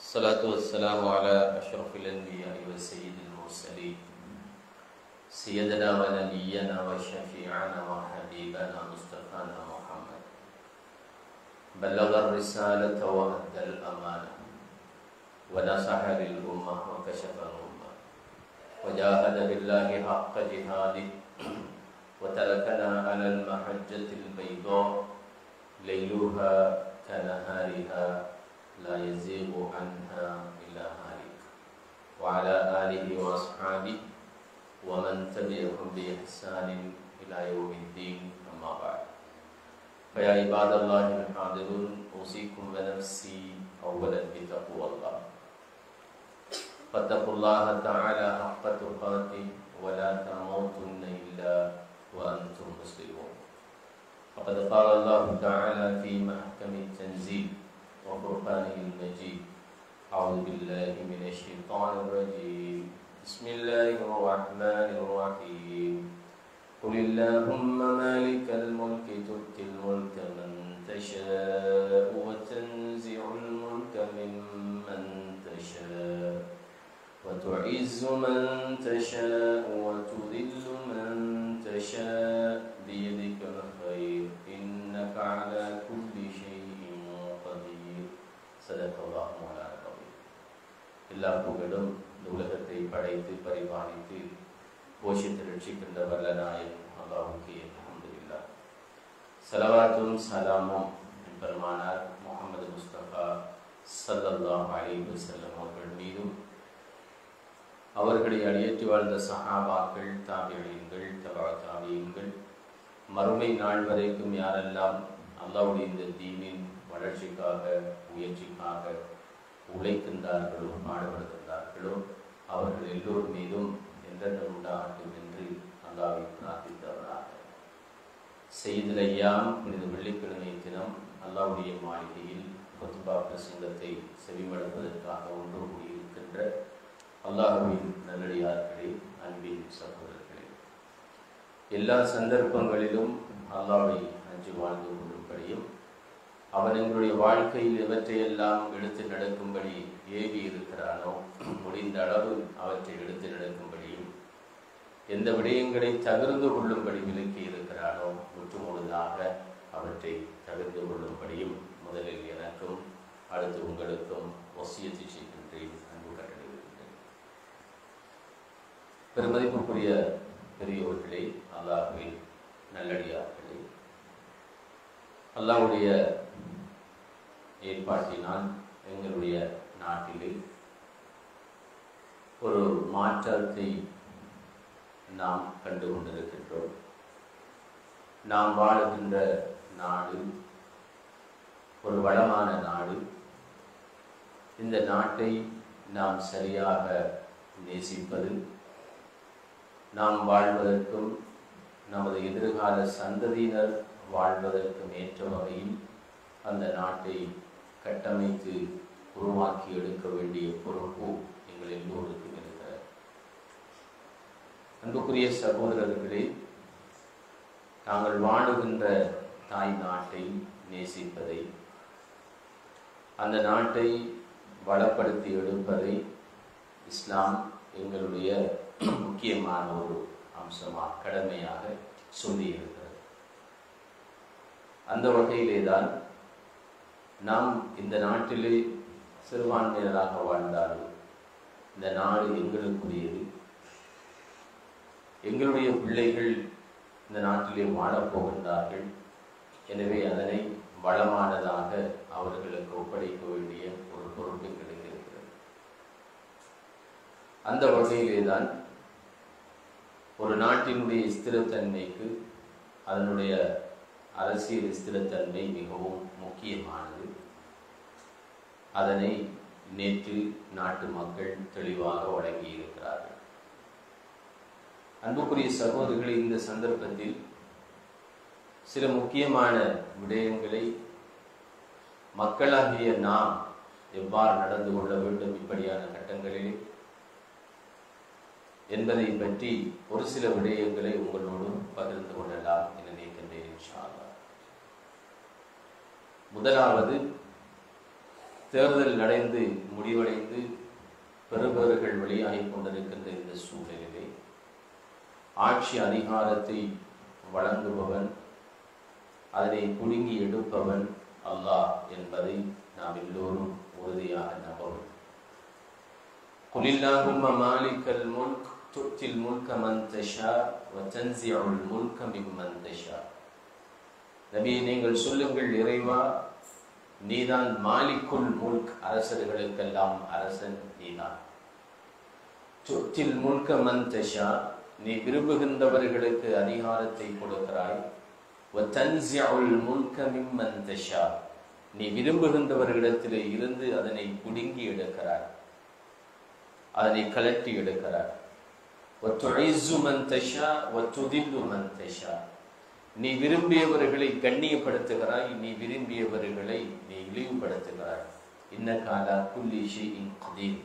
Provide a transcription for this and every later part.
الصلاة والسلام على أشرف الأنبياء وسيد المرسلين سيدنا ونبينا وشفيعنا وحبيبنا مصطفانا محمد بلغ الرسالة وأدى الأمانة ونصح للأمة وكشف الأمة وجاهد بالله حق جهاده وتركنا على المحجة البيضاء ليلها كنهارها لا يزيغ عنها إلا هالك وعلى آله وأصحابه ومن تبعهم بإحسان إلى يوم الدين أما بعد فيا عباد الله الحاضرون أوصيكم ونفسي أولا بتقوى الله فاتقوا الله تعالى حق تقاته ولا تموتن إلا وأنتم مسلمون فقد قال الله تعالى في محكم التنزيل وفرقانه المجيد أعوذ بالله من الشيطان الرجيم بسم الله الرحمن الرحيم قل اللهم مالك الملك تؤتي الملك من تشاء وتنزع الملك ممن تشاء وتعز من تشاء وتذل من تشاء بيدك الخير إنك على كل شيء எல்லா புகழும் இந்த உலகத்தை படைத்து பரிபாலித்து போஷித்து ரட்சிக்கின்ற வல்ல நாயகம் அல்லாஹ்வுக்கே அல்ஹம்துலில்லாஹ். ஸலவாத்தும் ஸலாமும் பெருமானார் முஹம்மது முஸ்தபா ஸல்லல்லாஹு அலைஹி வஸல்லம் அவர்கள் மீதும் அவர்களை அடியேற்றி வாழ்ந்த சஹாபாக்கள், தாபிஈன்கள், தபா தாபிஈன்கள், மறுமை நாள் வரைக்கும் யாரெல்லாம் அல்லாஹ்வுடைய இந்த தீனின் வளர்ச்சிக்காக முயற்சிக்காக உழைக்கின்றார்களோ பாடுபடுகின்றார்களோ அவர்கள் எல்லோர் மீதும் என்றென்றும் உண்டாகட்டும் என்று அல்லாஹ்வை பிரார்த்தித்தவராக செய்தில் ஐயாம் புனித வெள்ளிக்கிழமை தினம் அல்லாஹ்வுடைய மாளிகையில் குத்பா பிரசங்கத்தை செவிமடுப்பதற்காக ஒன்று கூடியிருக்கின்ற அல்லாஹ்வின் நல்லடியார்களே, அன்பின் சகோதரர்களே, எல்லா சந்தர்ப்பங்களிலும் அல்லாஹ்வை அஞ்சி வாழ்ந்து கொள்ளும்படியும் அவன் எங்களுடைய வாழ்க்கையில் எவற்றையெல்லாம் எடுத்து நடக்கும்படி ஏவி இருக்கிறானோ முடிந்த அளவு அவற்றை எடுத்து நடக்கும்படியும் எந்த விடயங்களை தவிர்த்து கொள்ளும்படி விலக்கி இருக்கிறானோ முற்றுமுழுதாக அவற்றை தவிர்த்து கொள்ளும்படியும் முதலில் எனக்கும் அடுத்து உங்களுக்கும் வசியத்தை செய்கின்றேன், அன்பு கட்டளையிடுகின்றேன். பெருமதிப்புக்குரிய பெரியோர்களே, அல்லாஹ்வின் நல்லடியார்களே, அல்லாஹ்வுடைய ஏற்பாட்டினால் எங்களுடைய நாட்டிலே ஒரு மாற்றத்தை நாம் கண்டு கொண்டிருக்கின்றோம். நாம் வாழுகின்ற நாடு ஒரு வளமான நாடு. இந்த நாட்டை நாம் சரியாக நேசிப்பது, நாம் வாழ்வதற்கும் நமது எதிர்கால சந்ததியினர் வாழ்வதற்கும் ஏற்ற வகையில் அந்த நாட்டை கட்டமைத்து உருவாக்கி எடுக்க வேண்டிய பொறுப்பு எங்கள் எல்லோருக்கும் இருக்கிறது. அன்புக்குரிய சகோதரர்களே, நாங்கள் வாழுகின்ற தாய் நாட்டை நேசிப்பதை, அந்த நாட்டை வளப்படுத்தி எடுப்பதை இஸ்லாம் எங்களுடைய முக்கியமான ஒரு அம்சமாக கடமையாக சொல்லியிருக்கிறது. அந்த வகையிலே தான் நாம் இந்த நாட்டிலே சிறுபான்மையினராக வாழ்ந்தாலும் இந்த நாடு எங்களுக்குரியது. எங்களுடைய பிள்ளைகள் இந்த நாட்டிலே வாழப்போகின்றார்கள். எனவே அதனை வளமானதாக அவர்களுக்கு ஒப்படைக்க வேண்டிய ஒரு பொறுப்பு கிடைக்கிறது. அந்த வகையிலே தான் ஒரு நாட்டினுடைய ஸ்திரத்தன்மைக்கு அதனுடைய அரசியல் ஸ்திரத்தன்மை மிகவும் முக்கியமானது. அதனை நேற்று நாட்டு மக்கள் தெளிவாக வழங்கியிருக்கிறார்கள். அன்புக்குரிய சகோதரர்களை, இந்த சந்தர்ப்பத்தில் சில முக்கியமான விடயங்களை மக்களாகிய நாம் எவ்வாறு நடந்து கொள்ள வேண்டும் இப்படியான கட்டங்களிலே என்பதை பற்றி ஒரு சில விடயங்களை உங்களோடு பகிர்ந்து கொள்ளலாம் என நினைக்கின்றேன் இன்ஷா அல்லாஹ். முதலாவது, தேர்தல் நடந்து முடிவடைந்து பெறுபவர்கள் வெளியாகிக் கொண்டிருக்கின்ற இந்த சூழலிலே ஆட்சி அதிகாரத்தை வழங்குபவன், அதனை புடுங்கி எடுப்பவன் அல்லாஹ் என்பதை நாம் எல்லோரும் உறுதியாக நம்பவும். குலில்லாஹும்ம மாலிகல் முல்க் துத்தில் முல்க மன் தஷா வ தன்ஸிஉல் முல்க மிம்மன் தஷா. நபியே, நீங்கள் சொல்லுங்கள், இறைவா, நீதான் மாலிக்குல் முல்க், அரசர்களுக்கெல்லாம் அரசன் நீதான். துத்தில் முல்க மன் தஷா, நீ விரும்புகின்றவர்களுக்கு அதிகாரத்தை கொடுக்கிறாய். வ தன்ஸிஉல் முல்க மிம்மன் தஷா, நீ விரும்புகின்றவர்களிடத்திலே இருந்து அதனை புடுங்கி எடுக்கிறாய், அதனை கலட்டி எடுக்கிறாய். வ துஇஸ்ஸு மன் தஷா வ துதில்லு மன் தஷா, நீ விரும்பியவர்களை கண்ணியப்படுத்துகிறாய், நீ விரும்பியவர்களை நீ இழிவுபடுத்துகிறாய். இன்னக அலா குல்லி ஷைஇன் கதீர்,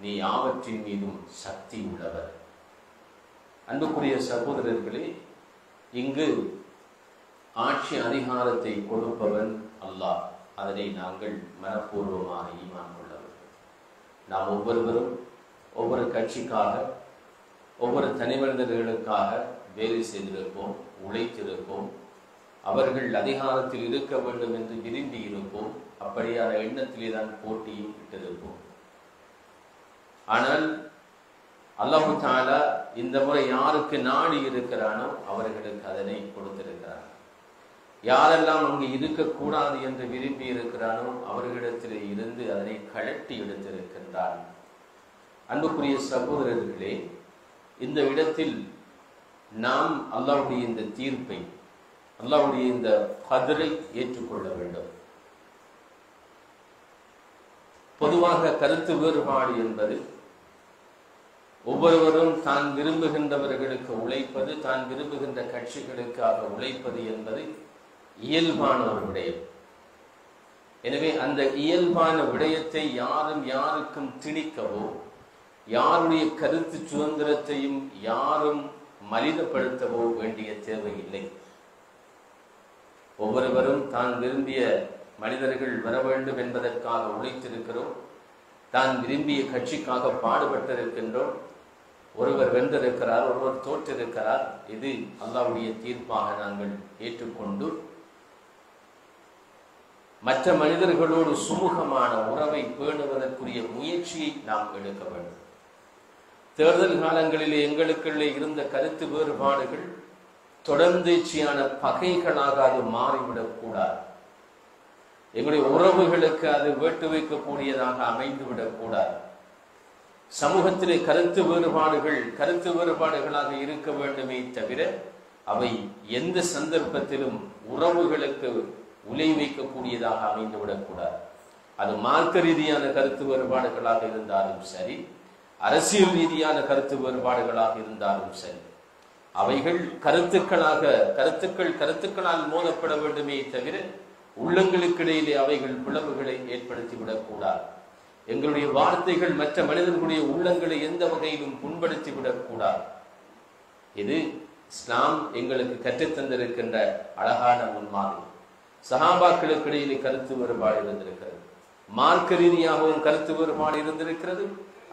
நீ யாவற்றின் மீதும் சக்தி உள்ளவர். அன்புக்குரிய சகோதரர்களே, இங்கு ஆட்சி அதிகாரத்தை கொடுப்பவன் அல்லாஹ். அதனை நாங்கள் மனப்பூர்வமாக ஈமான் கொள்ளவர்கள். நாம் ஒவ்வொருவரும் ஒவ்வொரு கட்சிக்காக, ஒவ்வொரு தனி மனிதர்களுக்காக வேலை செய்திருப்போம், உழைத்திருப்போம். அவர்கள் அதிகாரத்தில் இருக்க வேண்டும் என்று விரும்பி இருப்போம். அப்படியான எண்ணத்திலே தான் போட்டியும் விட்டிருப்போம். ஆனால் அல்லாஹு தஆலா இந்த முறை யாருக்கு நாடி இருக்கிறானோ அவர்களுக்கு அதனை கொடுத்திருக்கிறான். யாரெல்லாம் அங்கு இருக்கக்கூடாது என்று விரும்பி இருக்கிறானோ அவர்களிடத்திலே இருந்து அதனை கழட்டி எடுத்திருக்கின்றான். அன்புக்குரிய சகோதரர்களே, இந்த இடத்தில் நாம் அல்லாஹ்வுடைய இந்த தீர்ப்பை, அல்லாஹ்வுடைய இந்த கதரை ஏற்றுக்கொள்ள வேண்டும். பொதுவாக கருத்து வேறுபாடு என்பது ஒவ்வொருவரும் தான் விரும்புகின்றவர்களுக்கு உழைப்பது, தான் விரும்புகின்ற கட்சிகளுக்காக உழைப்பது என்பது இயல்பான ஒரு விடயம். எனவே அந்த இயல்பான விடயத்தை யாரும் யாருக்கும் திணிக்கவோ, யாருடைய கருத்து சுதந்திரத்தையும் யாரும் மலினப்படுத்தவோ வேண்டிய தேவையில்லை. ஒவ்வொருவரும் தான் விரும்பிய மனிதர்கள் வர வேண்டும் என்பதற்காக உழைத்திருக்கிறோம். தான் விரும்பிய கட்சிக்காக பாடுபட்டிருக்கின்றோம். ஒருவர் வென்றிருக்கிறார், ஒருவர் தோற்றிருக்கிறார். இது அல்லாஹ்வுடைய தீர்ப்பாக நாங்கள் ஏற்றுக்கொண்டு மற்ற மனிதர்களோடு சுமூகமான உறவை பேணுவதற்குரிய முயற்சியை நாம் எடுக்க வேண்டும். தேர்தல் காலங்களிலே எங்களுக்குள்ளே இருந்த கருத்து வேறுபாடுகள் தொடர்ந்தேச்சியான பகைகளாக அது மாறிவிடக் கூடாது. எங்களுடைய உறவுகளுக்கு அது வேட்டு வைக்கக்கூடியதாக அமைந்துவிடக் கூடாது. சமூகத்திலே கருத்து வேறுபாடுகளாக இருக்க வேண்டுமே தவிர அவை எந்த சந்தர்ப்பத்திலும் உறவுகளுக்கு உலை வைக்கக்கூடியதாக அமைந்துவிடக் கூடாது. அது மார்க்க ரீதியான கருத்து வேறுபாடுகளாக இருந்தாலும் சரி, அரசியல் ரீதியான கருத்து வேறுபாடுகளாக இருந்தாலும் சரி, அவைகள் கருத்துக்களால் மோதப்பட வேண்டுமே தவிர உள்ளங்களுக்கிடையிலே அவைகள் பிளவுகளை ஏற்படுத்திவிடக் கூடாது. எங்களுடைய வார்த்தைகள் மற்ற மனிதர்களுடைய உள்ளங்களை எந்த வகையிலும் புண்படுத்திவிடக் கூடாது. இது இஸ்லாம் எங்களுக்கு கற்றுத்தந்திருக்கின்ற அழகான முன்மாதிரி. சஹாபாக்களுக்கு இடையிலே கருத்து வேறுபாடு இருந்திருக்கிறது, மார்க்க ரீதியாகவும் கருத்து வேறுபாடு இருந்திருக்கிறது,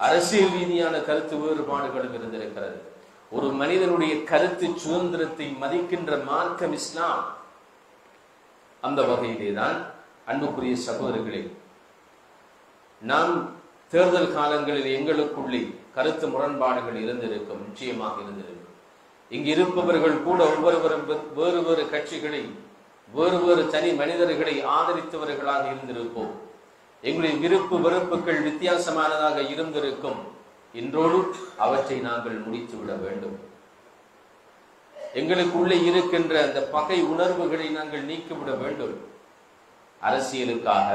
அரசியல் ரீதியான கருத்து வேறுபாடுகளும் இருந்திருக்கிறது. ஒரு மனிதனுடைய கருத்து சுதந்திரத்தை மதிக்கின்ற மார்க்கம் இஸ்லாம். அந்த வகையிலே தான் அன்புக்குரிய சகோதரர்களே, நாம் தேர்தல் காலங்களில் எங்களுக்குள்ளே கருத்து முரண்பாடுகள் இருந்திருக்கும், நிச்சயமாக இருந்திருக்கும். இங்கு இருப்பவர்கள் கூட ஒவ்வொருவரும் வேறு வேறு கட்சிகளை, வேறு வேறு தனி மனிதர்களை ஆதரித்தவர்களாக இருந்திருப்போம். எங்களுடைய விருப்பு வெறுப்புகள் வித்தியாசமானதாக இருந்திருக்கும். இன்றோடு அவற்றை நாங்கள் முடித்துவிட வேண்டும். எங்களுக்குள்ளே இருக்கின்ற அந்த பகை உணர்வுகளை நாங்கள் நீக்கிவிட வேண்டும். அரசியலுக்காக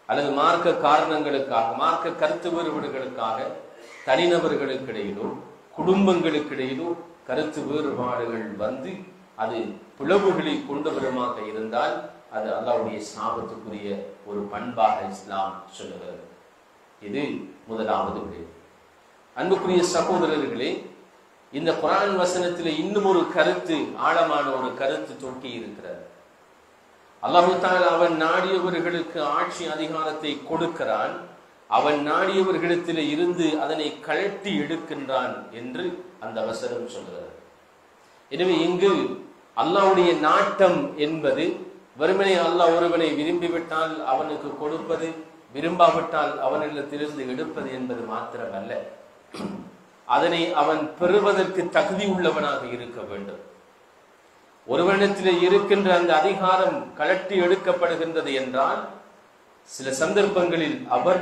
அல்லது மார்க்க காரணங்களுக்காக, மார்க்க கருத்து வேறுபாடுகளுக்காக தனிநபர்களுக்கு இடையிலோ குடும்பங்களுக்கு இடையிலோ கருத்து வேறுபாடுகள் வந்து அது பிளவுகளை கொண்டு வருமாக இருந்தால் அது அல்லாஹ்வுடைய சாபத்துக்குரிய ஒரு பண்பாக இஸ்லாம் சொல்லுகிறது. இது முதலாவது விடயம். அன்புக்குரிய சகோதரர்களே, இந்த குர்ஆன் வசனத்தில் இன்னும் ஒரு கருத்து, ஆழமான ஒரு கருத்து தொட்டி இருக்கிறது. அல்லாஹ் தஆலா அவன் நாடியவர்களுக்கு ஆட்சி அதிகாரத்தை கொடுக்கிறான், அவன் நாடியவர்களிடத்தில் இருந்து அதனை கழட்டி எடுக்கின்றான் என்று அந்த வசனம் சொல்கிறது. எனவே இங்கு அல்லாஹ்வுடைய நாட்டம் என்பது வெறுமனே அல்லாஹ் ஒருவனை விரும்பிவிட்டால் அவனுக்கு கொடுப்பது, விரும்பாவிட்டால் அவனிடத்திலிருந்து எடுப்பது என்பது மாத்திரமல்ல, அதனை அவன் பெறுவதற்கு தகுதி உள்ளவனாக இருக்க வேண்டும். ஒருவனிடத்தில் இருக்கின்ற அந்த அதிகாரம் கழட்டி எடுக்கப்படுகின்றது என்றால் சில சந்தர்ப்பங்களில் அவர்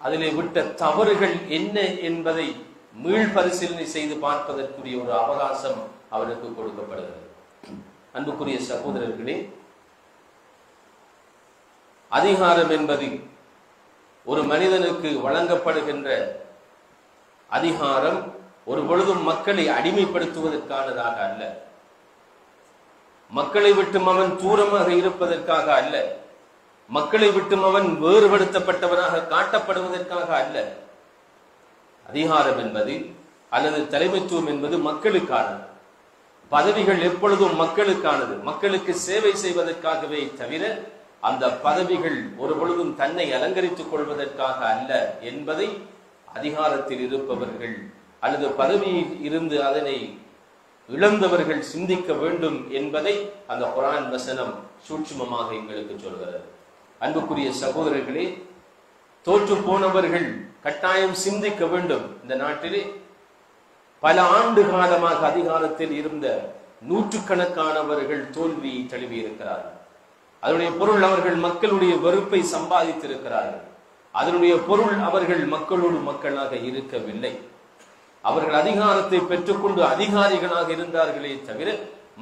அதிலே விட்ட தவறுகள் என்ன என்பதை மீள் பரிசீலனை செய்து பார்ப்பதற்குரிய ஒரு அவகாசம் அவருக்கு கொடுக்கப்படுகிறது. அன்புக்குரிய சகோதரர்களே, அதிகாரம் என்பது ஒரு மனிதனுக்கு வழங்கப்படுகின்ற அதிகாரம் ஒரு பொழுதும் மக்களை அடிமைப்படுத்துவதற்கானதாக அல்ல, மக்களை விட்டும் அவன் தூரமாக இருப்பதற்காக அல்ல, மக்களை விட்டும் அவன் வேறுபடுத்தப்பட்டவனாக காட்டப்படுவதற்காக அல்ல. அதிகாரம் என்பது அல்லது தலைமைத்துவம் என்பது மக்களுக்கானது. பதவிகள் எப்பொழுதும் மக்களுக்கானது, மக்களுக்கு சேவை செய்வதற்காகவே தவிர அந்த பதவிகள் ஒரு பொழுதும் தன்னை அலங்கரித்துக் கொள்வதற்காக அல்ல என்பதை அதிகாரத்தில் இருப்பவர்கள் அல்லது பதவியில் இருந்து அதனை இழந்தவர்கள் சிந்திக்க வேண்டும் என்பதை அந்த குர்ஆன் வசனம் சூட்சுமமாக எங்களுக்கு சொல்கிறது. அன்புக்குரிய சகோதரர்களே, தோற்று போனவர்கள் கட்டாயம் சிந்திக்க வேண்டும். இந்த நாட்டிலே பல ஆண்டு காலமாக அதிகாரத்தில் இருந்த நூற்றுக்கணக்கானவர்கள் தோல்வியை தழுவி இருக்கிறார்கள். அதனுடைய பொருள் அவர்கள் மக்களுடைய வெறுப்பை சம்பாதித்திருக்கிறார்கள். அதனுடைய பொருள் அவர்கள் மக்களோடு மக்களாக இருக்கவில்லை. அவர்கள் அதிகாரத்தை பெற்றுக்கொண்டு அதிகாரிகளாக இருந்தார்களே தவிர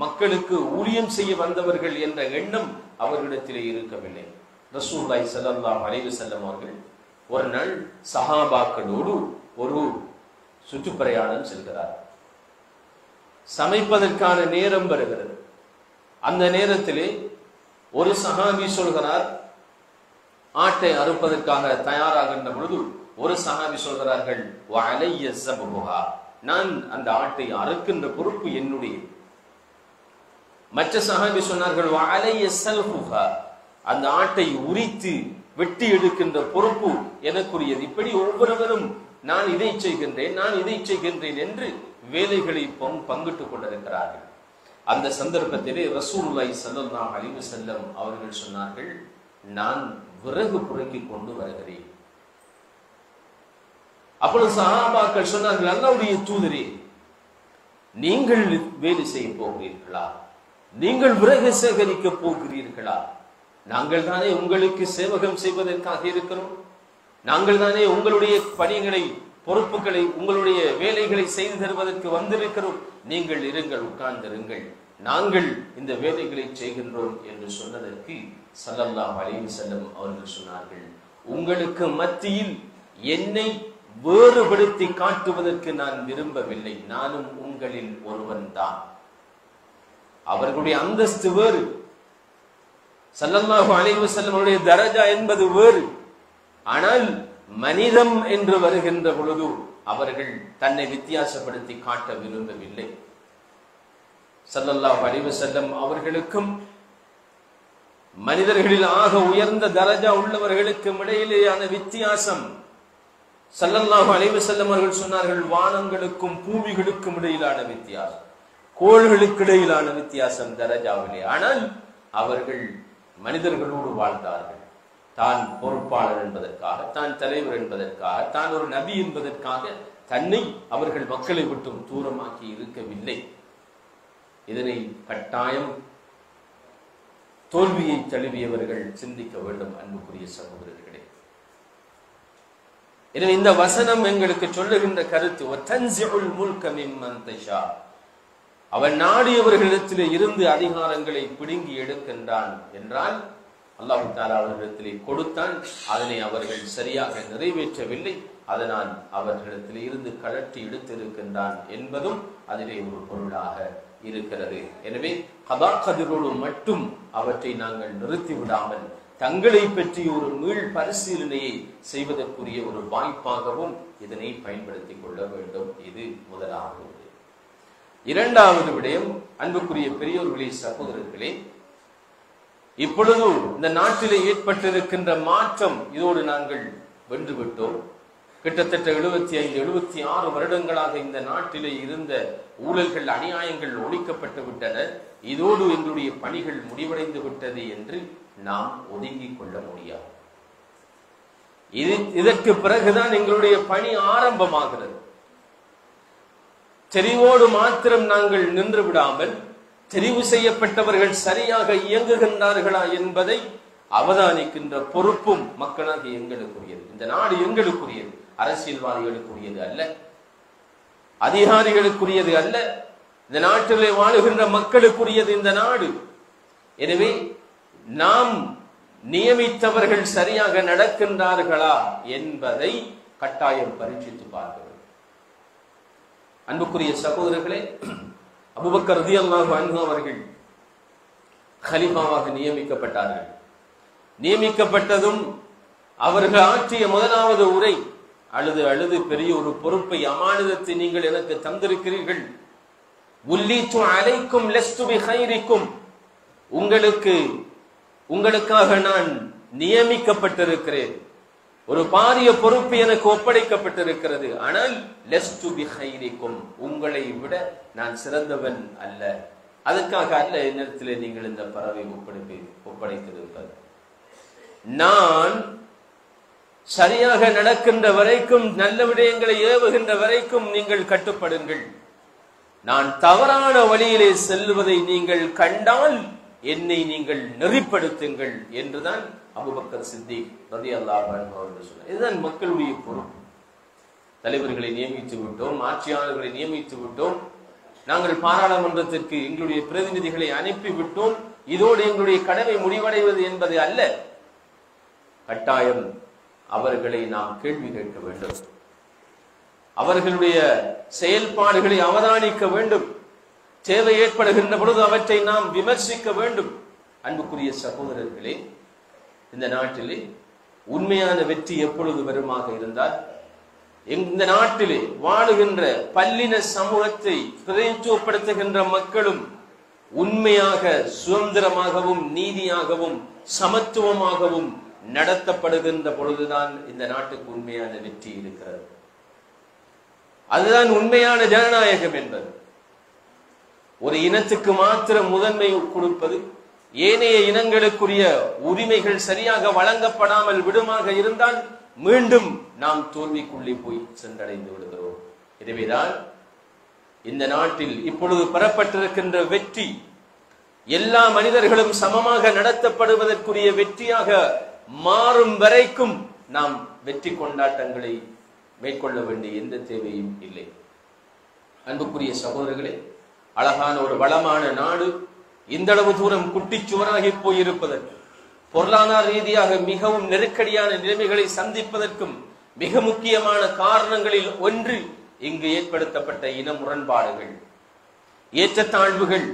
மக்களுக்கு ஊழியம் செய்ய வந்தவர்கள் என்ற எண்ணம் அவர்களிடத்திலே இருக்கவில்லை. ரசூலுல்லாஹி ஸல்லல்லாஹு அலைஹி வஸல்லம் அவர்கள் ஒரு நாள் சஹாபாக்களோடு ஒரு சுற்றுப்பிரயாணம் செல்கிறார். சமைப்பதற்கான நேரம் வருகிறது. அந்த நேரத்திலே ஒரு சஹாபி சொல்கிறார், ஆட்டை அறுப்பதற்காக தயாராகின்ற பொழுது ஒரு சஹாபி சொல்கிறார்கள், வஅலைய ஸபஹா, நான் அந்த ஆட்டை அறுக்கின்ற பொறுப்பு என்னுடைய. மற்ற சஹாபி சொன்னார்கள், வஅலைய ஸல்ஹுஹா, அந்த ஆட்டை உரித்து வெட்டி எடுக்கின்ற பொறுப்பு எனக்குரியது. இப்படி ஒவ்வொருவரும் நான் இதை செய்கின்றேன், நான் இதை செய்கின்றேன் என்று வேலைகளை பங்கிட்டுக் கொண்டிருக்கிறார்கள். அந்த சந்தர்ப்பத்திலே ரசூலுல்லாஹி ஸல்லல்லாஹு அலைஹி வஸல்லம் அவர்கள் சொன்னார்கள், நான் விறகு புரக்கி கொண்டு வருகிறேன். அப்பொழுது சஹாபாக்கள் சொன்னார்கள், அல்லாஹ்வுடைய தூதரே, நீங்கள் வேலை செய்ய போகிறீர்களா? நீங்கள் விறகு சேகரிக்க போகிறீர்களா? நாங்கள் தானே உங்களுக்கு சேவகம் செய்வதற்காக இருக்கிறோம், நாங்கள் தானே உங்களுடைய பணிகளை, பொறுப்புகளை, உங்களுடைய வேலைகளை செய்து தருவதற்கு வந்திருக்கிறோம். நீங்கள் இருங்கள், உட்கார்ந்திருங்கள், நாங்கள் இந்த வேலைகளை செய்கின்றோம் என்று சொன்னதற்கு ஸல்லல்லாஹு அலைஹி வஸல்லம் அவர்கள் சொன்னார்கள், உங்களுக்கு மத்தியில் என்னை வேறுபடுத்தி காட்டுவதற்கு நான் விரும்பவில்லை, நானும் உங்களில் ஒருவன் தான். அவர்களுடைய அந்தஸ்து வேறு, ஸல்லல்லாஹு அலைஹி வஸல்லம் அவருடைய தரஜா என்பது வேறு. ஆனால் மனிதம் என்று வருகின்ற பொழுது அவர்கள் தன்னை வித்தியாசப்படுத்தி காட்ட விரும்பவில்லை. ஸல்லல்லாஹு அலைஹி வஸல்லம் அவர்களுக்கும் மனிதர்களில் ஆக உயர்ந்த தரஜா உள்ளவர்களுக்கும் இடையிலேயான வித்தியாசம், ஸல்லல்லாஹு அலைஹி வஸல்லம் அவர்கள் சொன்னார்கள், வானங்களுக்கும் பூமிகளுக்கும் இடையிலான வித்தியாசம், கோள்களுக்கு இடையிலான வித்தியாசம் தரஜாவிலே. ஆனால் அவர்கள் மனிதர்களோடு வாழ்ந்தார்கள். தான் பொறுப்பாளர் என்பதற்காக, தான் தலைவர் என்பதற்காக, தான் ஒரு நபி என்பதற்காக தன்னை அவர்கள் மக்களை விட்டும் தூரமாக்கி இருக்கவில்லை. இதனை கட்டாயம் தோல்வியை தழுவியவர்கள் சிந்திக்க வேண்டும். அன்புக்குரிய சகோதரர்களே, எனவே இந்த வசனம் எங்களுக்கு சொல்லுகின்ற கருத்து, வதன்ஸிஉல் முல்க மிம்மன் தஷா, அவன் நாடியவர்களிடத்திலே இருந்து அதிகாரங்களை பிடுங்கி எடுக்கின்றான் என்றால் அல்லாஹ் தஆலா அவர்களிடத்திலே கொடுத்தான், அதனை அவர்கள் சரியாக நிறைவேற்றவில்லை, அதனால் அவர்களிடத்திலே இருந்து கழற்றி எடுத்திருக்கின்றான் என்பதும் அதிலே ஒரு பொருளாக இருக்கிறது. எனவே கதா கதிரோடு மட்டும் அவற்றை நாங்கள் நிறுத்தி விடாமல் தங்களை பற்றி ஒரு மீள் பரிசீலனையை செய்வதற்குரிய ஒரு வாய்ப்பாகவும் இதனை பயன்படுத்திக் கொள்ள வேண்டும். இது முதலாவது. இரண்டாவது விடயம், அன்புக்குரிய பெரியோர்களே, சகோதரர்களே, இப்பொழுது இந்த நாட்டிலே ஏற்பட்டிருக்கின்ற மாற்றம் இதோடு நாங்கள் வென்றுவிட்டோம். கிட்டத்தட்ட 75-76 வருடங்களாக இந்த நாட்டிலே இருந்த ஊழல்கள், அநியாயங்கள் ஒழிக்கப்பட்டு விட்டன. இதோடு எங்களுடைய பணிகள் முடிவடைந்து விட்டது என்று நாம் ஒதுங்கிக் கொள்ள முடியாது. இதற்கு பிறகுதான் எங்களுடைய பணி ஆரம்பமாகிறது. தெரிவோடு மாத்திரம் நாங்கள் நின்று விடாமல் தெரிவு செய்யப்பட்டவர்கள் சரியாக இயங்குகின்றார்களா என்பதை அவதானிக்கின்ற பொறுப்பும் மக்களாக எங்களுக்குரியது. இந்த நாடு எங்களுக்குரியது, அரசியல்வாதிகளுக்குரியது அல்ல, அதிகாரிகளுக்குரியது அல்ல. இந்த நாட்டிலே வாழுகின்ற மக்களுக்குரியது இந்த நாடு. எனவே நாம் நியமித்தவர்கள் சரியாக நடக்கின்றார்களா என்பதை கட்டாயம் பரீட்சித்து பார்க்க வேண்டும். அன்புக்குரிய சகோதரர்களே, அபூபக்கர் ரலியல்லாஹு அன்ஹு அவர்கள் கலீஃபாவாக நியமிக்கப்பட்டார்கள். நியமிக்கப்பட்டதும் அவர்கள் ஆற்றிய முதலாவது உரை, அழுது அழுது பெரிய ஒரு பொறுப்பை, அமானிதத்தை நீங்கள் எனக்கு தந்திருக்கிறீர்கள். உல்லீது அலைக்கும் லஸ்து பிகைரிக்கும், உங்களுக்காக நான் நியமிக்கப்பட்டிருக்கிறேன். ஒரு பாரிய பொறுப்பு எனக்கு ஒப்படைக்கப்பட்டிருக்கிறது. ஆனால் லஸ்து பிகைரிக்கும், உங்களை விட நான் சிறந்தவன் அல்ல. அதற்காக அல்ல என்னிடத்திலே நீங்கள் இந்த பறவை ஒப்படைத்திருப்பது. நான் சரியாக நடக்கின்ற வரைக்கும், நல்ல விடயங்களை ஏவுகின்ற வரைக்கும் நீங்கள் கட்டுப்படுங்கள். நான் தவறான வழியிலே செல்வதை நீங்கள் கண்டால் என்னை நீங்கள் நெறிப்படுத்துங்கள் என்றுதான் அபூபக்கர் சித்திக் ரலியல்லாஹு அன்ஹு அவர்கள் சொன்னார். இதுதான் மக்களுடைய பொறுப்பு. தலைவர்களை நியமித்து விட்டோம், ஆட்சியாளர்களை நியமித்து விட்டோம், நாங்கள் பாராளுமன்றத்திற்கு எங்களுடைய பிரதிநிதிகளை அனுப்பிவிட்டோம், இதோடு எங்களுடைய கடமை முடிவடைவது என்பது அல்ல. கட்டாயம் அவர்களை நாம் கேள்வி கேட்க வேண்டும், அவர்களுடைய செயல்பாடுகளை அவதானிக்க வேண்டும், தேவை ஏற்படுகின்ற பொழுது அவற்றை நாம் விமர்சிக்க வேண்டும். அன்புக்குரிய சகோதரர்களே, இந்த நாட்டிலே உண்மையான வெற்றி எப்பொழுது வருமாக இருந்தால், இந்த நாட்டிலே வாழுகின்ற பல்லின சமூகத்தை பிரதிநிதித்துவப்படுத்துகின்ற மக்களும் உண்மையாக, சுதந்திரமாகவும், நீதியாகவும், சமத்துவமாகவும் நடத்தப்படுகின்ற பொழுதுதான் இந்த நாட்டுக்கு உண்மையான வெற்றி இருக்கிறது. அதுதான் உண்மையான ஜனநாயகம் என்பது. ஒரு இனத்துக்கு மாத்திரம் முதன்மை கொடுப்பது, ஏனைய இனங்களுக்குரிய உரிமைகள் சரியாக வழங்கப்படாமல் விடுமாக இருந்தால் மீண்டும் நாம் தோல்விக்குள்ளே போய் சென்றடைந்து விடுகிறோம். எனவேதான் இந்த நாட்டில் இப்பொழுது பெறப்பட்டிருக்கின்ற வெற்றி எல்லா மனிதர்களும் சமமாக நடத்தப்படுவதற்குரிய வெற்றியாக மாறும் வரைக்கும் நாம் வெற்றி கொண்டாட்டங்களை மேற்கொள்ள வேண்டிய எந்த தேவையும் இல்லை. அன்புக்குரிய சகோதரர்களே, அழகான ஒரு வளமான நாடு இந்த அளவு தூரம் குட்டிச்சுவராகி போயிருப்பதற்கு, பொருளாதார ரீதியாக மிகவும் நெருக்கடியான நிலைமைகளை சந்திப்பதற்கும் மிக முக்கியமான காரணங்களில் ஒன்று இங்கு ஏற்படுத்தப்பட்ட இன முரண்பாடுகள், ஏற்றத்தாழ்வுகள்,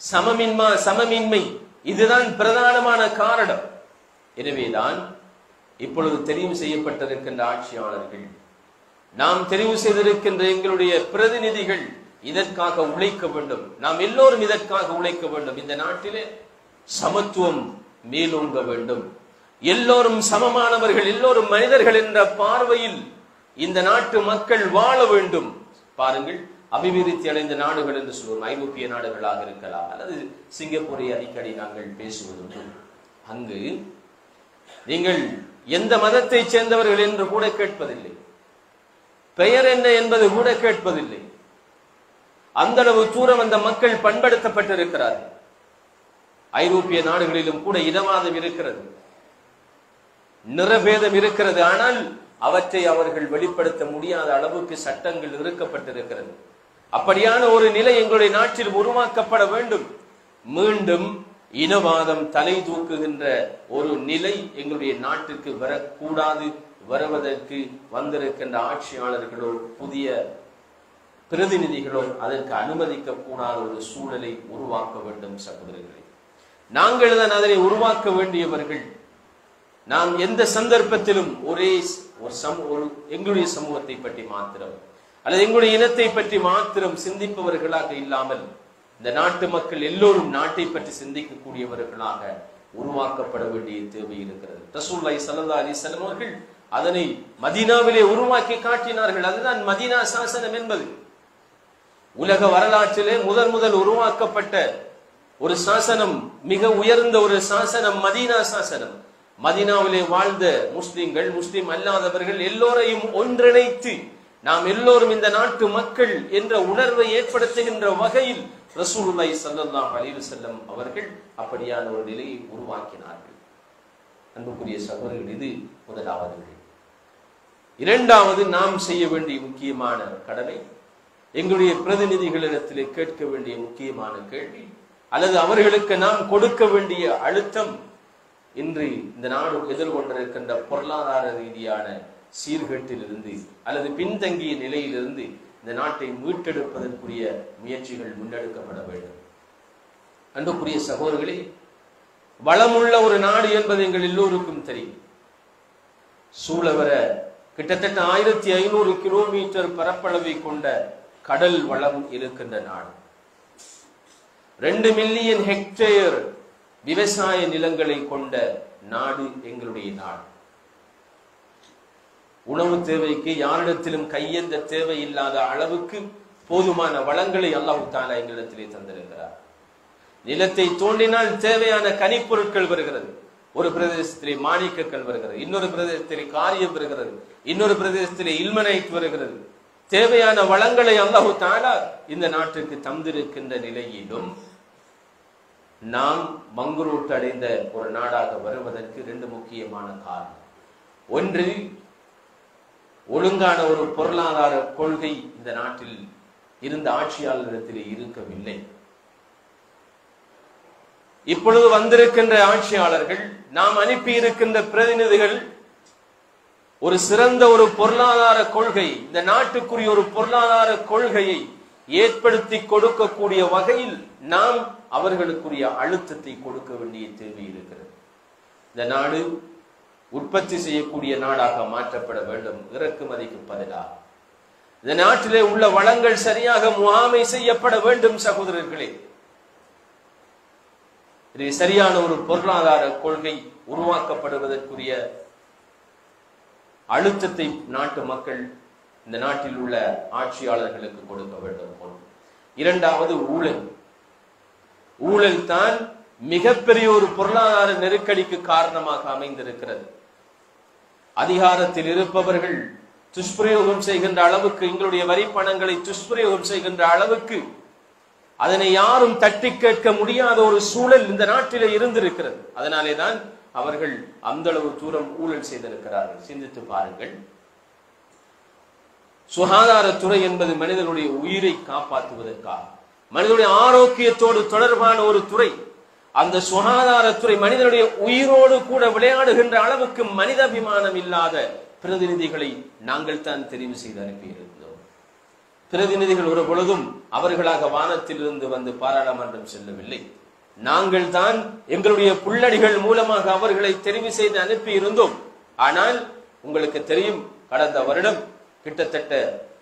சமமின்மை. இதுதான் பிரதானமான காரணம். எனவேதான் இப்பொழுது தெரிவு செய்யப்பட்டிருக்கின்ற ஆட்சியாளர்கள், நாம் தெரிவு செய்திருக்கின்ற எங்களுடைய பிரதிநிதிகள் இதற்காக உழைக்க வேண்டும். நாம் எல்லோரும் இதற்காக உழைக்க வேண்டும். இந்த நாட்டிலே சமத்துவம் மேலோங்க வேண்டும். எல்லோரும் சமமானவர்கள், எல்லோரும் மனிதர்கள் என்ற பார்வையில் இந்த நாட்டு மக்கள் வாழ வேண்டும். பாருங்கள், அபிவிருத்தி அடைந்த நாடுகள் என்று சொல்லுவோம், ஐரோப்பிய நாடுகளாக இருக்கலாம், அல்லது சிங்கப்பூரை அடிக்கடி நாங்கள் பேசுவதுண்டு. அங்கு நீங்கள் எந்த மதத்தை சேர்ந்தவர்கள் என்று கூட கேட்பதில்லை, பெயர் என்ன என்பது கூட கேட்பதில்லை. அந்த அளவு தூரம் அந்த மக்கள் பண்படுத்தப்பட்டிருக்கிறார்கள். ஐரோப்பிய நாடுகளிலும் கூட இனவாதம் இருக்கிறது, நிறபேதம் இருக்கிறது. ஆனால் அவற்றை அவர்கள் வெளிப்படுத்த முடியாத அளவுக்கு சட்டங்கள் இருக்கப்பட்டிருக்கிறது. அப்படியான ஒரு நிலை எங்களுடைய நாட்டில் உருவாக்கப்பட வேண்டும். மீண்டும் இனவாதம் தலை தூக்குகின்ற ஒரு நிலை எங்களுடைய நாட்டிற்கு வரக்கூடாது. வருவதற்கு வந்திருக்கின்ற ஆட்சியாளர்களோ புதிய பிரதிநிதிகளோ அதற்கு அனுமதிக்க கூடாத ஒரு சூழலை உருவாக்க வேண்டும். சகோதரர்களே, நாங்கள் தான் அதனை உருவாக்க வேண்டியவர்கள். நாம் எந்த சந்தர்ப்பத்திலும் எங்களுடைய சமூகத்தை பற்றி மாத்திரம் அல்லது எங்களுடைய இனத்தை பற்றி மாத்திரம் சிந்திப்பவர்களாக இல்லாமல், இந்த நாட்டு மக்கள் எல்லோரும் நாட்டை பற்றி சிந்திக்கக்கூடியவர்களாக உருவாக்கப்பட வேண்டிய தேவை இருக்கிறது. ரசூலுல்லாஹி ஸல்லல்லாஹு அலைஹி வஸல்லம் அவர்கள் அதனை மதீனாவிலே உருவாக்கி காட்டினார்கள். அதுதான் மதீனா சாசனம் என்பது. உலக வரலாற்றிலே முதல் உருவாக்கப்பட்ட ஒரு சாசனம், மிக உயர்ந்த ஒரு சாசனம் மதீனா சாசனம். மதீனாவிலே வாழ்ந்த முஸ்லிம்கள், முஸ்லிம் அல்லாதவர்கள் எல்லோரையும் ஒன்றிணைத்து நாம் எல்லோரும் இந்த நாட்டு மக்கள் என்ற உணர்வை ஏற்படுத்துகின்ற வகையில் ரசூலுல்லாஹி ஸல்லல்லாஹு அலைஹி வஸல்லம் அவர்கள் அப்படியான ஒரு நிலையை உருவாக்கினார்கள். அன்புக்குரிய சகோதரர்கள், இது முதலாவது. இரண்டாவது, நாம் செய்ய வேண்டிய முக்கியமான கடமை, எங்களுடைய பிரதிநிதிகளிடத்திலே கேட்க வேண்டிய முக்கியமான கேள்வி அல்லது அவர்களுக்கு நாம் கொடுக்க வேண்டிய அழுத்தம், இன்று இந்த நாடு எதிர்கொண்டிருக்கின்ற பொருளாதார ரீதியான சீர்கேட்டிலிருந்து அல்லது பின்தங்கிய நிலையிலிருந்து இந்த நாட்டை மீட்டெடுப்பதற்குரிய முயற்சிகள் முன்னெடுக்கப்பட வேண்டும். அன்புக்குரிய சகோதரர்களே, வளமுள்ள ஒரு நாடு என்பது எங்கள் எல்லோருக்கும் தெரியும். சூழவர கிட்டத்தட்ட 1500 கிலோமீட்டர் பரப்பளவை கொண்ட கடல் வளம் இருக்கின்ற நாடு. 2 மில்லியன் ஹெக்டேர் விவசாய நிலங்களை கொண்ட நாடு எங்களுடைய நாடு. உணவு தேவைக்கு யாரிடத்திலும் கையெந்த தேவை இல்லாத அளவுக்கு போதுமான வளங்களை அல்லாஹ் தஆலா எங்களிடத்திலே தந்திருக்கிறார். நிலத்தை தோண்டினால் தேவையான கனிப்பொருட்கள் வருகிறது. ஒரு பிரதேசத்திலே மாணிக்கக்கல் வருகிறது, இன்னொரு பிரதேசத்திலே காரியம் வருகிறது, இன்னொரு பிரதேசத்திலே இல்மனைட் வருகிறது. தேவையான வளங்களை அல்லாஹ் தஆலா இந்த நாட்டுக்கு தந்திருக்கின்ற நிலையிலும் நாம் மங்குரூட் அடைந்த ஒரு நாடாக வருவதற்கு 2 முக்கியமான காரணம். ஒன்று, ஒழுங்கான ஒரு பொருளாதார கொள்கை இந்த நாட்டில் இருந்த ஆட்சியாளரிடத்திலே இருக்கவில்லை. இப்பொழுது வந்திருக்கின்ற ஆட்சியாளர்கள், நாம் அனுப்பி இருக்கின்ற பிரதிநிதிகள் ஒரு சிறந்த ஒரு பொருளாதார கொள்கை, இந்த நாட்டுக்குரிய ஒரு பொருளாதார கொள்கையை ஏற்படுத்தி கொடுக்கக்கூடிய வகையில் நாம் அவர்களுக்குரிய அழுத்தத்தை கொடுக்க வேண்டிய தேவை இருக்கிறது. இந்த நாடு உற்பத்தி செய்யக்கூடிய நாடாக மாற்றப்பட வேண்டும், இறக்குமதிக்கு பதிலாக. இந்த நாட்டிலே உள்ள வளங்கள் சரியாக முகாமை செய்யப்பட வேண்டும். சகோதரர்களே, இது சரியான ஒரு பொருளாதார கொள்கை உருவாக்கப்படுவதற்குரிய அழுத்தத்தை நாட்டு மக்கள் இந்த நாட்டில் உள்ள ஆட்சியாளர்களுக்கு கொடுக்க வேண்டும். இரண்டாவது, ஊழல். ஊழல் தான் மிகப்பெரிய ஒரு பொருளாதார நெருக்கடிக்கு காரணமாக அமைந்திருக்கிறது. அதிகாரத்தில் இருப்பவர்கள் துஷ்பிரயோகம் செய்கின்ற அளவுக்கு, எங்களுடைய வரி பணங்களை துஷ்பிரயோகம் செய்கின்ற அளவுக்கு அதனை யாரும் தட்டி கேட்க முடியாத ஒரு சூழல் இந்த நாட்டிலே இருந்திருக்கிறது. அதனாலே தான் அவர்கள் அந்த அளவு தூரம் ஊழல் செய்திருக்கிறார்கள். சிந்தித்து பாருங்கள். சுகாதாரத்துறை என்பது மனிதனுடைய உயிரை காப்பாற்றுவதற்காக, மனிதனுடைய ஆரோக்கியத்தோடு தொடர்பான ஒரு துறை. அந்த சுகாதாரத்துறை மனிதனுடைய உயிரோடு கூட விளையாடுகின்ற அளவுக்கு மனிதாபிமானம் இல்லாத பிரதிநிதிகளை நாங்கள் தான் தெரிவு செய்து அனுப்பியிருந்தோம். பிரதிநிதிகள் ஒரு பொழுதும் அவர்களாக வானத்திலிருந்து வந்து பாராளுமன்றம் செல்லவில்லை. நாங்கள் தான் எங்களுடைய புள்ளடிகள் மூலமாக அவர்களை தெரிவு செய்து அனுப்பி இருந்தோம். ஆனால் உங்களுக்கு தெரியும், கடந்த வருடம் கிட்டத்தட்ட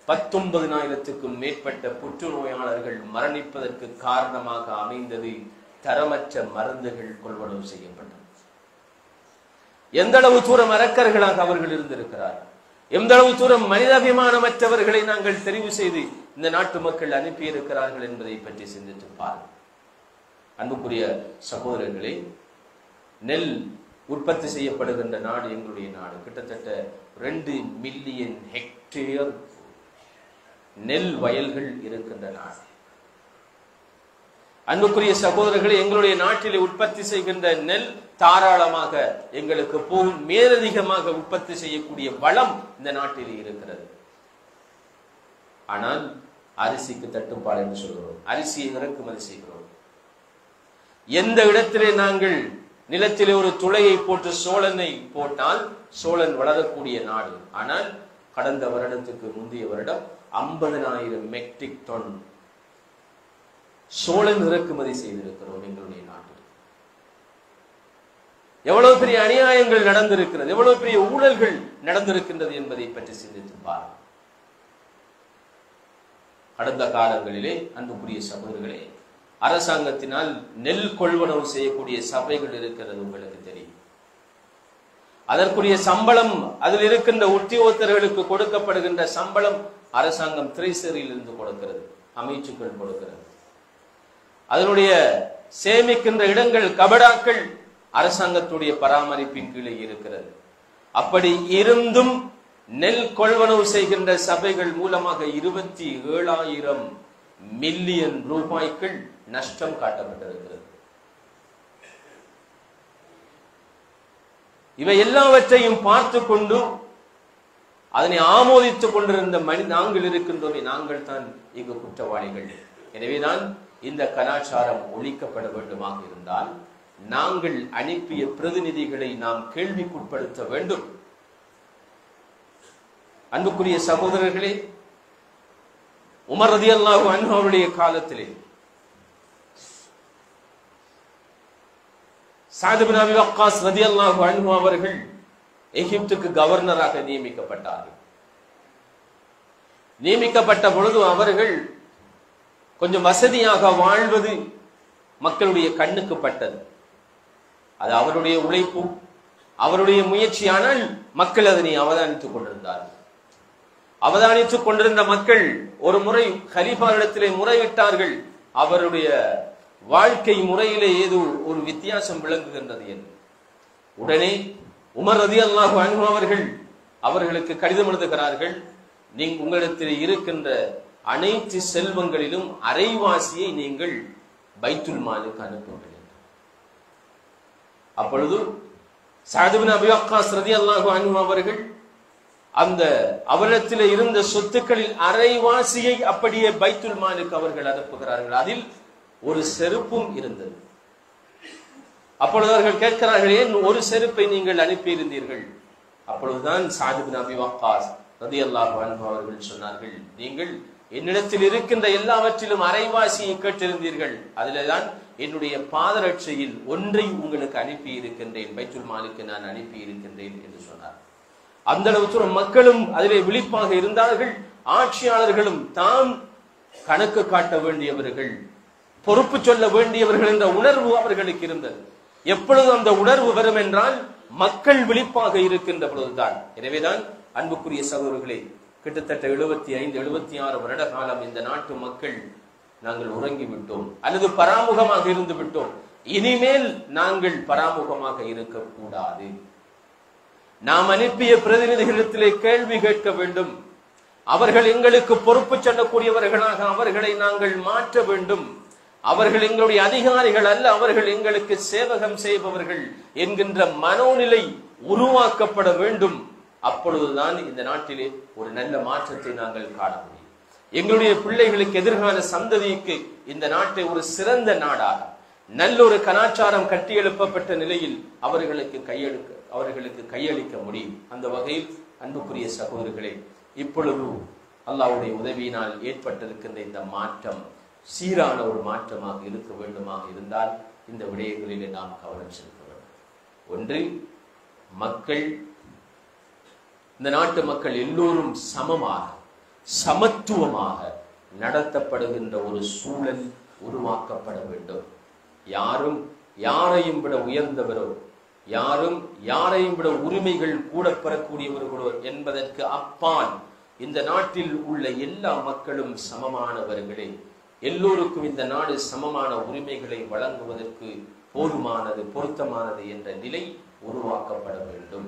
19,000க்கும் மேற்பட்ட புற்றுநோயாளர்கள் மரணிப்பதற்கு காரணமாக அமைந்தது தரமற்ற மருந்துகள் கொள்வனவு செய்யப்பட்டது. எந்த அளவு தூரம் அரக்கர்களாக அவர்கள் இருந்திருக்கிறார்கள், எந்த அளவு தூரம் மனிதாபிமானமற்றவர்களை நாங்கள் தெரிவு செய்து இந்த நாட்டு மக்கள் அனுப்பி இருக்கிறார்கள் என்பதை பற்றி சிந்தித்து பாருங்கள். அன்புக்குரிய சகோதரர்களே, நெல் உற்பத்தி செய்யப்படுகின்ற நாடு எங்களுடைய நாடு. கிட்டத்தட்ட 2 மில்லியன் ஹெக்டேர் நெல் வயல்கள் இருக்கின்ற நாடு. அன்புக்குரிய சகோதரர்களே, எங்களுடைய நாட்டிலே உற்பத்தி செய்கின்ற நெல் தாராளமாக எங்களுக்கு போகும். மேலதிகமாக உற்பத்தி செய்யக்கூடிய வளம் இந்த நாட்டிலே இருக்கிறது. ஆனால் அரிசிக்கு தட்டுப்பாடு என்று சொல்கிறோம். அரிசியை இறக்குமதி செய்கிறோம். எந்த இடத்திலே நாங்கள் நிலத்திலே ஒரு துளையை போட்டு சோளனை போட்டால் சோளன் வளரக்கூடிய நாடு. ஆனால் கடந்த வருடத்துக்கு முந்தைய வருடம் 50,000 மெட்ரிக் டன் சோளன் இறக்குமதி செய்திருக்கிறோம் எங்களுடைய நாட்டில். எவ்வளவு பெரிய அநியாயங்கள் நடந்திருக்கிறது, எவ்வளவு பெரிய ஊழல்கள் நடந்திருக்கின்றது என்பதை பற்றி சிந்தித்து பாருங்கள். கடந்த காலங்களிலே அன்புக்குரிய சகோதரர்களே, அரசாங்கத்தினால் நெல் கொள்வனவு செய்யக்கூடிய சபைகள் இருக்கிறது, உங்களுக்கு தெரியும். அதற்குரிய சம்பளம், அதில் இருக்கின்ற உத்தியோகத்தர்களுக்கு கொடுக்கப்படுகின்ற சம்பளம் அரசாங்கம் திரைசேரியில் இருந்து கொடுக்கிறது, அமைச்சுக்கள் கொடுக்கிறது. அதனுடைய சேமிக்கின்ற இடங்கள், கபடாக்கள் அரசாங்கத்துடைய பராமரிப்பின் கீழே இருக்கிறது. அப்படி இருந்தும் நெல் கொள்வனவு செய்கின்ற சபைகள் மூலமாக 27,000 மில்லியன் ரூபாய்கள் நஷ்டம் காட்டப்பட்டிருக்கிறது. இவை எல்லாவற்றையும் பார்த்து கொண்டு அதனை ஆமோதித்துக் கொண்டிருந்த நாங்கள் இருக்கின்றோமே, நாங்கள் தான் இங்கு குற்றவாளிகள். எனவேதான் இந்த கலாச்சாரம் ஒழிக்கப்பட வேண்டுமாக இருந்தால் நாங்கள் அனுப்பிய பிரதிநிதிகளை நாம் கேள்விக்குட்படுத்த வேண்டும். அன்புக்குரிய சகோதரர்களே, உமர் ரலியல்லாஹு அன்ஹு அவருடைய காலத்திலே சஅத் இப்னு அபி வக்காஸ் ரலியல்லாஹு அன்ஹு அவர்கள் எகிப்துக்கு கவர்னராக நியமிக்கப்பட்டார்கள். நியமிக்கப்பட்ட பொழுது அவர்கள் கொஞ்சம் வசதியாக வாழ்வது மக்களுடைய கண்ணுக்கு பட்டது. அது அவருடைய உழைப்பு, அவருடைய முயற்சியானால் மக்கள் அதனை அவதானித்துக் கொண்டிருந்தார்கள். அவதானித்துக் கொண்டிருந்த மக்கள் ஒரு முறை கலீஃபாவிடத்திலே முறையிட்டார்கள், அவருடைய வாழ்க்கை முறையிலே ஏதோ ஒரு வித்தியாசம் விளங்குகின்றது என்று. உடனே உமர் ரலியல்லாஹு அன்ஹு அவர்களுக்கு கடிதம் எழுதுகிறார்கள், உங்களிடத்தில் இருக்கின்ற அனைத்து செல்வங்களிலும் அரைவாசியை நீங்கள் பைத்துல் மாலுக்கு அனுப்புங்கள். அப்பொழுது சஅத் இப்னு அபி வக்காஸ் ரலியல்லாஹு அன்ஹு அவர்கள் அந்த அவரிடத்தில் இருந்த சொத்துக்களில் அரைவாசியை அப்படியே பைத்துல் மாலுக்கு அவர்கள் அனுப்புகிறார்கள். அதில் ஒரு செருப்பும் இருந்தது. அப்பொழுது அவர்கள் கேட்கிறார்கள், ஏன் ஒரு செருப்பை நீங்கள் அனுப்பியிருந்தீர்கள்? அப்பொழுதுதான் சஅத் இப்னு அபி வக்காஸ் ரலியல்லாஹு அன்ஹு அவர்கள் சொன்னார்கள், நீங்கள் என்னிடத்தில் இருக்கின்ற எல்லாவற்றிலும் அரைவாசியை கேட்டிருந்தீர்கள், அதில்தான் என்னுடைய பாதரட்சையில் ஒன்றை உங்களுக்கு அனுப்பி இருக்கின்றேன், பைத்துல் மாலுக்கு நான் அனுப்பி இருக்கின்றேன் என்று சொன்னார். அந்த அளவுக்கு மக்களும் அதிலே விழிப்பாக இருந்தார்கள். ஆட்சியாளர்களும் தாம் கணக்கு காட்ட வேண்டியவர்கள், பொறுப்பு சொல்ல வேண்டியவர்கள் என்ற உணர்வு அவர்களுக்கு இருந்தது. எப்பொழுது அந்த உணர்வு வரும் என்றால் மக்கள் விழிப்பாக இருக்கின்ற பொழுதுதான். எனவேதான் அன்புக்குரிய சகோதரர்களே, கிட்டத்தட்ட 75-76 வருட காலம் இந்த நாட்டு மக்கள் நாங்கள் உறங்கிவிட்டோம் அல்லது பராமுகமாக இருந்து விட்டோம். இனிமேல் நாங்கள் பராமுகமாக இருக்கக்கூடாது. நாம் அனுப்பிய பிரதிநிதிகளிடத்திலே கேள்வி கேட்க வேண்டும். அவர்கள் எங்களுக்கு பொறுப்பு சொல்லக்கூடியவர்களாக அவர்களை நாங்கள் மாற்ற வேண்டும். அவர்கள் எங்களுடைய அதிகாரிகள் அல்ல, அவர்கள் எங்களுக்கு சேவகம் செய்பவர்கள் என்கின்ற மனோநிலை உருவாக்கப்பட வேண்டும். அப்பொழுதுதான் இந்த நாட்டிலே ஒரு நல்ல மாற்றத்தை நாங்கள் காண முடியும். எங்களுடைய பிள்ளைகளுக்கு, எதிர்கால சந்ததிக்கு இந்த நாட்டை ஒரு சிறந்த நாடாக, நல்ல ஒரு கலாச்சாரம் கட்டியெழுப்பப்பட்ட நிலையில் அவர்களுக்கு கையளிக்க முடியும். அந்த வகையில் அன்புக்குரிய சகோதரர்களே, இப்பொழுது அல்லாஹ்வுடைய உதவியினால் ஏற்பட்டிருக்கின்ற இந்த மாற்றம் சீரான ஒரு மாற்றமாக இருக்க வேண்டுமாக இருந்தால் இந்த விடயங்களிலே நாம் கவனம் செலுத்த வேண்டும். ஒன்றில் மக்கள், இந்த நாட்டு மக்கள் எல்லோரும் சமமாக சமத்துவமாக நடத்தப்படுகின்ற ஒரு சூழல் உருவாக்கப்பட வேண்டும். யாரும் யாரையும் விட உயர்ந்தவரோ, யாரும் யாரையும் விட உரிமைகள் கூட பெறக்கூடியவர்களோ என்பதற்கு அப்பால் இந்த நாட்டில் உள்ள எல்லா மக்களும் சமமானவர்களே. எல்லோருக்கும் இந்த நாடு சமமான உரிமைகளை வழங்குவதற்கு போதுமானது, பொருத்தமானது என்ற நிலை உருவாக்கப்பட வேண்டும்.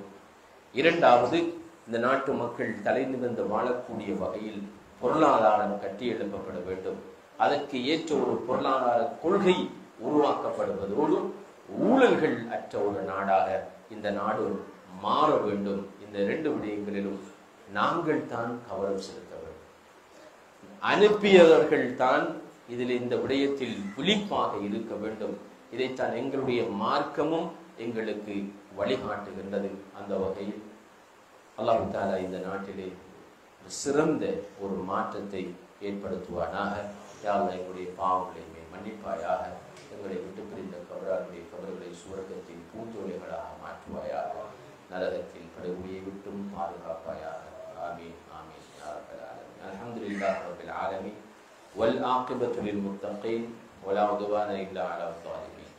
இரண்டாவது, இந்த நாட்டு மக்கள் தலை நிமிர்ந்து வாழக்கூடிய வகையில் பொருளாதாரம் கட்டியெழுப்பப்பட வேண்டும். அதற்கு ஏற்ற ஒரு பொருளாதார கொள்கை உருவாக்கப்படுவதோடு ஊழல்கள் அற்ற ஒரு நாடாக இந்த நாடு மாற வேண்டும். இந்த இரண்டு விடயங்களிலும் நாங்கள் தான் கவனம் செலுத்த வேண்டும். அனுப்பியவர்கள் தான் இதில் இந்த விடயத்தில் விழிப்பாக இருக்க வேண்டும். இதைத்தான் எங்களுடைய மார்க்கமும் எங்களுக்கு வழிகாட்டுகின்றது. அந்த வகையில் அல்லாஹ் தஆலா இந்த நாட்டிலே சிறந்த ஒரு மாற்றத்தை ஏற்படுத்துவானாக. யா அல்லாஹ், எங்களுடைய பாவங்களை மன்னிப்பாயாக. எங்களை விட்டு பிரிந்த கபராருடைய கபர்களை சுவர்க்கத்தின் பூஞ்சோலைகளாக மாற்றுவாயாக. நரகத்தில் படுகொலியை விட்டும் பாதுகாப்பாயாக. ஆமீன் ஆமீன் யா ரப்பல் ஆலமீன். அல்ஹம்துலில்லாஹி ரப்பில் ஆலமீன் வல் ஆகிபத்து லில் முத்தகீன் ولا عدوان إلا على الظالمين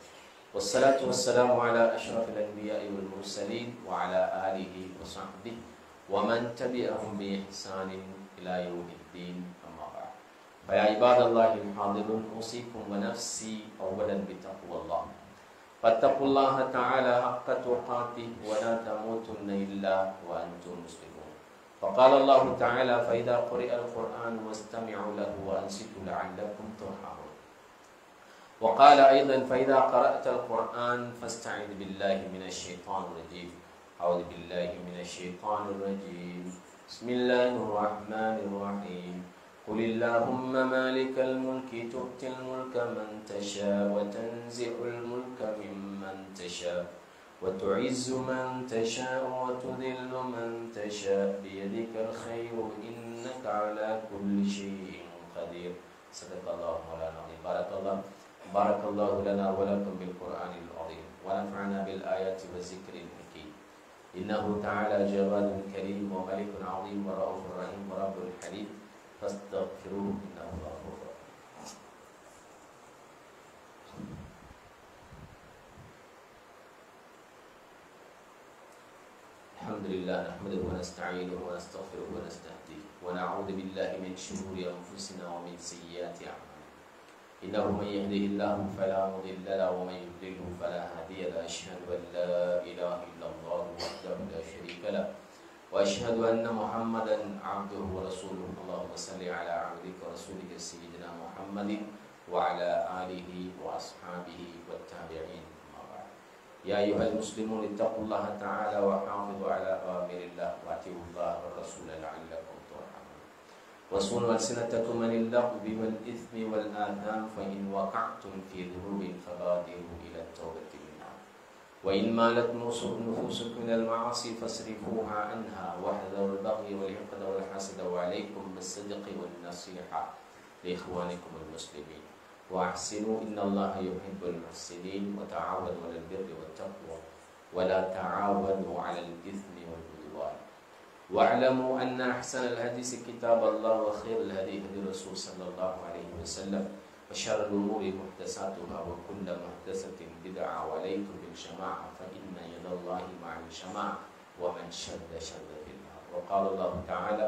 والصلاة والسلام على أشرف الأنبياء والمرسلين وعلى آله وصحبه ومن تبعهم بإحسان إلى يوم الدين أما بعد فيا عباد الله الحاضرون أوصيكم ونفسي أولا بتقوى الله فاتقوا الله تعالى حق تقاته ولا تموتن إلا وأنتم مسلمون فقال الله تعالى فإذا قرئ القرآن واستمعوا له وأنصتوا لعلكم ترحمون وقال أيضا فإذا قرأت القرآن فاستعذ بالله من الشيطان الرجيم أعوذ بالله من الشيطان الرجيم بسم الله الرحمن الرحيم قل اللهم مالك الملك تؤتي الملك من تشاء وتنزع الملك ممن تشاء وتعز من تشاء وتذل من تشاء بيدك الخير إنك على كل شيء قدير صدق الله مولانا العظيم بارك الله لنا ولكم بالقرآن العظيم ونفعنا بالآيات والذكر الحكيم إنه تعالى جواد كريم وملك عظيم ورؤوف رحيم ورب حليم فاستغفروه إنه غفور رحيم. الحمد لله نحمده ونستعينه ونستغفره ونستهديه ونعوذ بالله من شرور أنفسنا ومن سيئات أعمالنا إنه من يهده الله فلا مضل له ومن يضلله فلا هادي له أشهد أن لا إله إلا الله وحده لا شريك له وأشهد أن محمدا عبده ورسوله اللهم صل على عبدك ورسولك سيدنا محمد وعلى آله وأصحابه والتابعين أما بعد يا أيها المسلمون اتقوا الله تعالى وحافظوا على أوامر الله وأطيعوا الله والرسول لعلكم ترحمون وصونوا ألسنتكم عن اللغو والإثم والآثام فإن وقعتم في ذنوب فبادروا إلى التوبة منها وإن مالت نفوسكم من المعاصي فاصرفوها عنها واحذروا البغي والحقد والحسد وعليكم بالصدق والنصيحة لإخوانكم المسلمين وأحسنوا إن الله يحب المحسنين وتعاونوا على البر والتقوى ولا تعاونوا على الإثم والعدوان واعلموا أن أحسن الحديث كتاب الله وخير الهدي هدي الرسول صلى الله عليه وسلم وشر الأمور محدثاتها وكل محدثة بدعة وعليكم بالجماعة فإن يد الله مع الجماعة ومن شد شد في النار وقال الله تعالى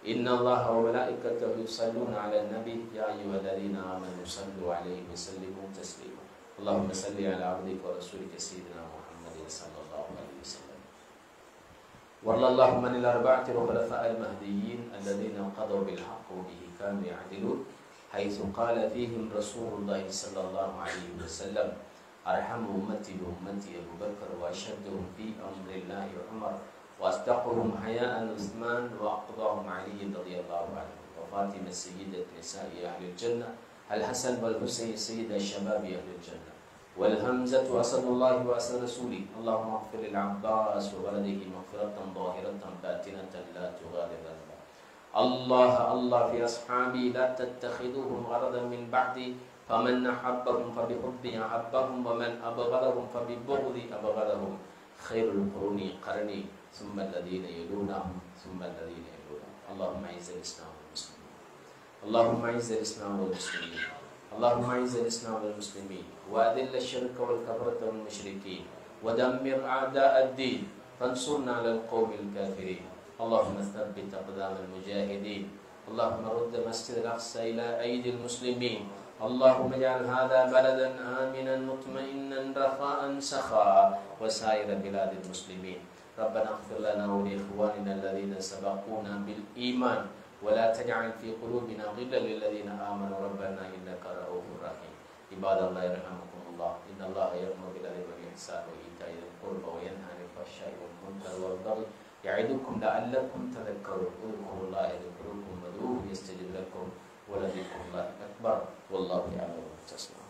إن الله وملائكته يصلون على النبي يا أيها الذين آمنوا صلوا عليه وسلموا تسليما اللهم صل على عبدك ورسولك سيدنا محمد صلى الله عليه وسلم وارض اللهم عن الأربعة الخلفاء المهديين الذين قضوا بالحق وبه كانوا يعدلون حيث قال فيهم رسول الله صلى الله عليه وسلم أرحم أمتي بأمتي أبو بكر وأشدهم في أمر الله عمر وأصدقهم حياء عثمان وأقضاهم علي رضي الله عنه وفاطمة سيدة نساء أهل الجنة الحسن والحسين سيد الشباب أهل الجنة والهمزة أسد الله وأسد رسوله اللهم اغفر للعباس وولده مغفرة ظاهرة باطنة لا تغادر ذنبا الله في أصحابي لا تتخذوهم غرضا من بعدي فمن أحبهم فبحبي أحبهم ومن أبغضهم فببغضي أبغضهم خير القرون قرني ثم الذين يلونهم ثم الذين يلونهم اللهم أعز الإسلام والمسلمين اللهم أعز الإسلام والمسلمين اللهم أعز الإسلام والمسلمين وأذل الشرك والكفرة والمشركين ودمر أعداء الدين فانصرنا على القوم الكافرين اللهم ثبت أقدام المجاهدين اللهم رد مسجد الأقصى إلى أيدي المسلمين اللهم اجعل هذا بلدا آمنا مطمئنا رخاء سخاء وسائر بلاد المسلمين ربنا اغفر لنا ولإخواننا الذين سبقونا بالإيمان ولا تجعل في قلوبنا غلا للذين آمنوا ربنا إنك رؤوف رحيم عباد الله يرحمكم الله إن الله يأمر بالعدل والإحسان وإيتاء ذي القربى وينهى عن الفحشاء والمنكر والبغي يعظكم لعلكم تذكرون اذكروا الله يذكركم وادعوه يستجب لكم ولذكر الله أكبر والله يعلم ما تصنعون